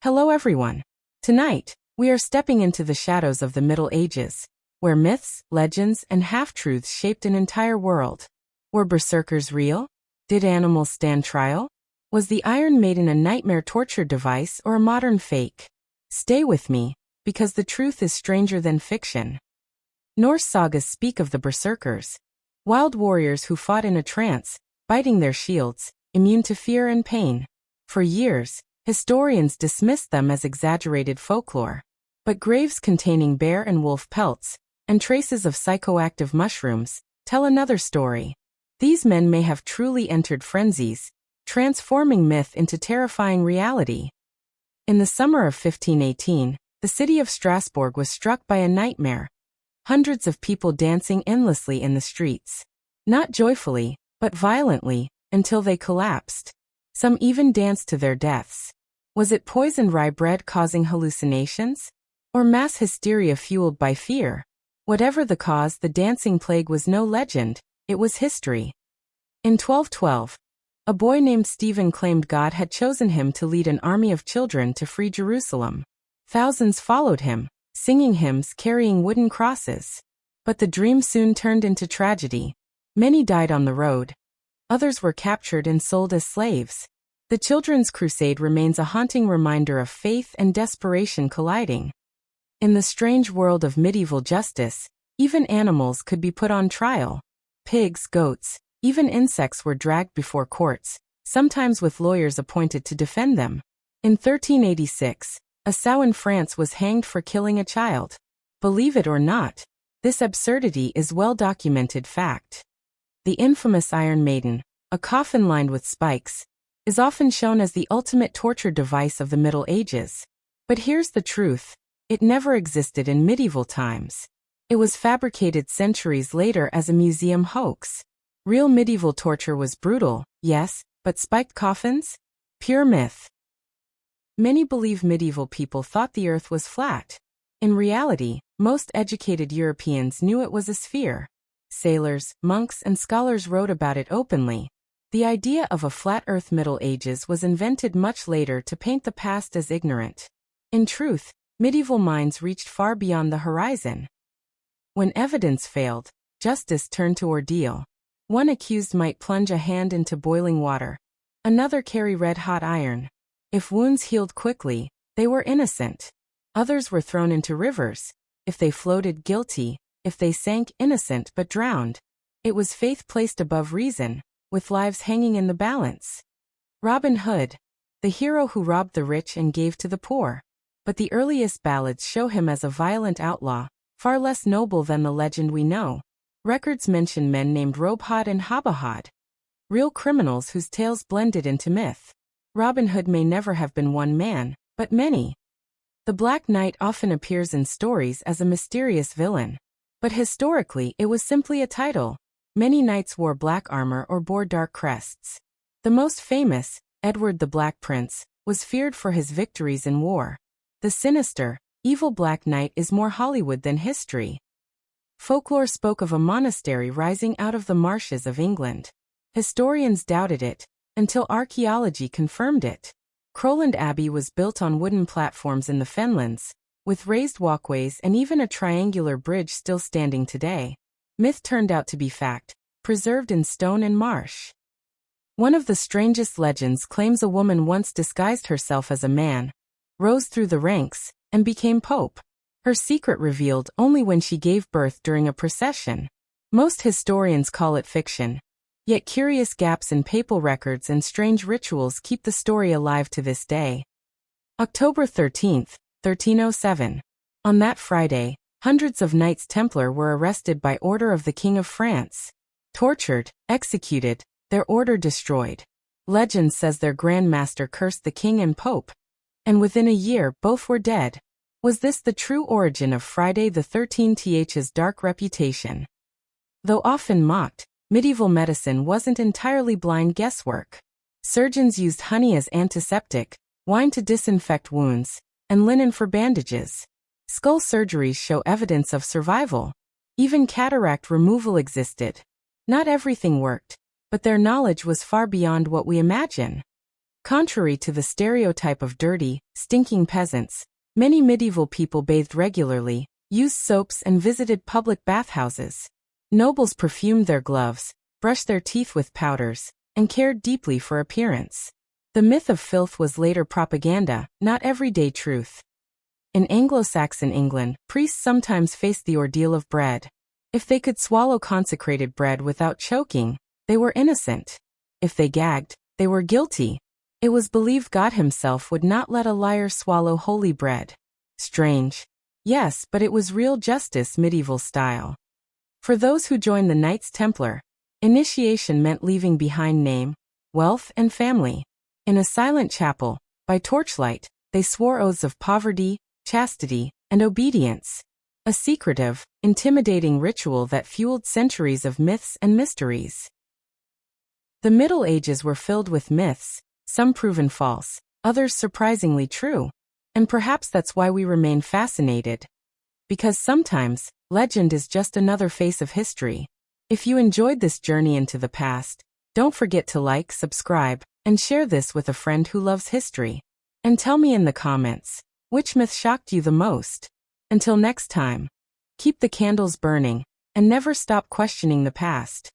Hello everyone. Tonight, we are stepping into the shadows of the Middle Ages, where myths, legends, and half-truths shaped an entire world. Were berserkers real? Did animals stand trial? Was the Iron Maiden a nightmare torture device or a modern fake? Stay with me, because the truth is stranger than fiction. Norse sagas speak of the berserkers, wild warriors who fought in a trance, biting their shields, immune to fear and pain. For years, historians dismissed them as exaggerated folklore. But graves containing bear and wolf pelts, and traces of psychoactive mushrooms, tell another story. These men may have truly entered frenzies, transforming myth into terrifying reality. In the summer of 1518, the city of Strasbourg was struck by a nightmare. Hundreds of people dancing endlessly in the streets. Not joyfully, but violently, until they collapsed. Some even danced to their deaths. Was it poisoned rye bread causing hallucinations? Or mass hysteria fueled by fear? Whatever the cause, the dancing plague was no legend, it was history. In 1212, a boy named Stephen claimed God had chosen him to lead an army of children to free Jerusalem. Thousands followed him, singing hymns, carrying wooden crosses. But the dream soon turned into tragedy. Many died on the road. Others were captured and sold as slaves. The Children's Crusade remains a haunting reminder of faith and desperation colliding. In the strange world of medieval justice, even animals could be put on trial. Pigs, goats, even insects were dragged before courts, sometimes with lawyers appointed to defend them. In 1386, a sow in France was hanged for killing a child. Believe it or not, this absurdity is well-documented fact. The infamous Iron Maiden, a coffin lined with spikes, is often shown as the ultimate torture device of the Middle Ages. But here's the truth. It never existed in medieval times. It was fabricated centuries later as a museum hoax. Real medieval torture was brutal, yes, but spiked coffins? Pure myth. Many believe medieval people thought the earth was flat. In reality, most educated Europeans knew it was a sphere. Sailors, monks, and scholars wrote about it openly. The idea of a flat earth Middle Ages was invented much later to paint the past as ignorant. In truth, medieval minds reached far beyond the horizon. When evidence failed, justice turned to ordeal. One accused might plunge a hand into boiling water. Another carry red-hot iron. If wounds healed quickly, they were innocent. Others were thrown into rivers. If they floated, guilty. If they sank, innocent but drowned. It was faith placed above reason, with lives hanging in the balance. Robin Hood, the hero who robbed the rich and gave to the poor. But the earliest ballads show him as a violent outlaw, far less noble than the legend we know. Records mention men named Robhod and Habahad, real criminals whose tales blended into myth. Robin Hood may never have been one man, but many. The Black Knight often appears in stories as a mysterious villain. But historically, it was simply a title. Many knights wore black armor or bore dark crests. The most famous, Edward the Black Prince, was feared for his victories in war. The sinister, evil Black Knight is more Hollywood than history. Folklore spoke of a monastery rising out of the marshes of England. Historians doubted it, until archaeology confirmed it. Crowland Abbey was built on wooden platforms in the Fenlands, with raised walkways and even a triangular bridge still standing today. Myth turned out to be fact, preserved in stone and marsh. One of the strangest legends claims a woman once disguised herself as a man, rose through the ranks, and became pope. Her secret revealed only when she gave birth during a procession. Most historians call it fiction. Yet curious gaps in papal records and strange rituals keep the story alive to this day. October 13th, 1307. On that Friday, hundreds of Knights Templar were arrested by order of the King of France. Tortured, executed, their order destroyed. Legend says their Grand Master cursed the king and pope. And within a year, both were dead. Was this the true origin of Friday the 13th's dark reputation? Though often mocked, medieval medicine wasn't entirely blind guesswork. Surgeons used honey as antiseptic, wine to disinfect wounds, and linen for bandages. Skull surgeries show evidence of survival. Even cataract removal existed. Not everything worked, but their knowledge was far beyond what we imagine. Contrary to the stereotype of dirty, stinking peasants, many medieval people bathed regularly, used soaps and visited public bathhouses. Nobles perfumed their gloves, brushed their teeth with powders, and cared deeply for appearance. The myth of filth was later propaganda, not everyday truth. In Anglo-Saxon England, priests sometimes faced the ordeal of bread. If they could swallow consecrated bread without choking, they were innocent. If they gagged, they were guilty. It was believed God himself would not let a liar swallow holy bread. Strange. Yes, but it was real justice, medieval style. For those who joined the Knights Templar, initiation meant leaving behind name, wealth, and family. In a silent chapel, by torchlight, they swore oaths of poverty, chastity, and obedience. A secretive, intimidating ritual that fueled centuries of myths and mysteries. The Middle Ages were filled with myths, some proven false, others surprisingly true. And perhaps that's why we remain fascinated. Because sometimes, legend is just another face of history. If you enjoyed this journey into the past, don't forget to like, subscribe, and share this with a friend who loves history. And tell me in the comments, which myth shocked you the most? Until next time, keep the candles burning, and never stop questioning the past.